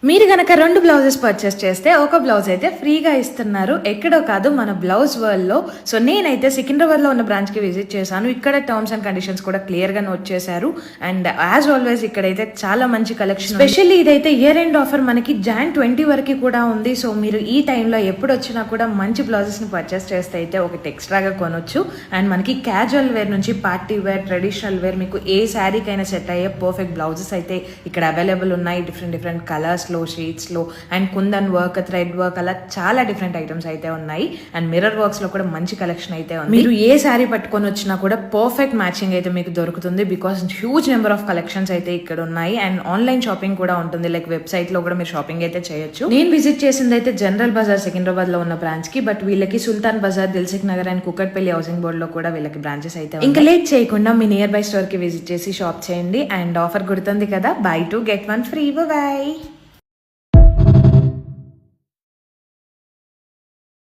మీరు గనక 2 blouses purchase చేస్తే ఒక బ్లౌజ్ అయితే ఫ్రీగా ఇస్తున్నారు. ఎక్కడో కాదు మన బ్లౌజ్ వరల్డ్ లో. సో నేనైతే సికింద్రాబాద్ లో ఉన్న బ్రాంచ్ కి విజిట్ చేశాను. ఇక్కడ టర్మ్స్ అండ్ కండిషన్స్ కూడా క్లియర్ గా నోట్ చేశారు. అండ్ యాజ్ ఆల్వేస్ ఇక్కడైతే చాలా మంచి కలెక్షన్, స్పెషల్లీ ఇదైతే ఇయర్ ఎండ్ ఆఫర్ మనకి Jan 20 వరకు కూడా ఉంది. సో మీరు ఈ టైంలో ఎప్పుడు వచ్చినా కూడా మంచి బ్లౌజెస్ ని పర్చేస్ చేస్తే అయితే ఒకటి ఎక్స్ట్రాగా కొనొచ్చు. అండ్ మనకి క్యాజువల్ వేర్ నుంచి పార్టీ వేర్, ట్రెడిషనల్ వేర్, మీకు ఏ శారీకైనా సెట్ అయ్యే పర్ఫెక్ట్ బ్లౌజెస్ అయితే ఇక్కడ అవైలబుల్ ఉన్నాయి. డిఫరెంట్ కలర్స్ లో, షేడ్స్ లో, and kundan work, thread work, అలా చాలా డిఫరెంట్ ఐటమ్స్ అయితే ఉన్నాయి. అండ్ మిర్రర్ వర్క్స్ లో కూడా మంచి కలెక్షన్ అయితే ఉంది. మీరు ఏ శారీ పట్టుకొని వచ్చినా కూడా పర్ఫెక్ట్ మ్యాచింగ్ అయితే మీకు దొరుకుతుంది. Because huge number of collections అయితే ఇక్కడ ఉన్నాయి. అండ్ ఆన్లైన్ షాపింగ్ కూడా ఉంటుంది. లైక్ వెబ్సైట్ లో కూడా మీరు షాపింగ్ అయితే చేయొచ్చు. నేను విజిట్ చేసింది అయితే జనరల్ బజార్ సికింద్రాబాద్ లో ఉన్న బ్రాంచ్ కి. బట్ వీళ్ళకి Sultan Bazaar, Dilsukh Nagar and Kukatpally housing board లో కూడా వీళ్ళకి బ్రాంచెస్ అయితే ఉన్నాయి. ఇంకా లేట్ చేయకుండా మీ నియర్ బై స్టోర్ కి విజిట్ చేసి షాప్ చేయండి. అండ్ ఆఫర్ గుర్తుంది కదా, బై 2 get 1 free. బై.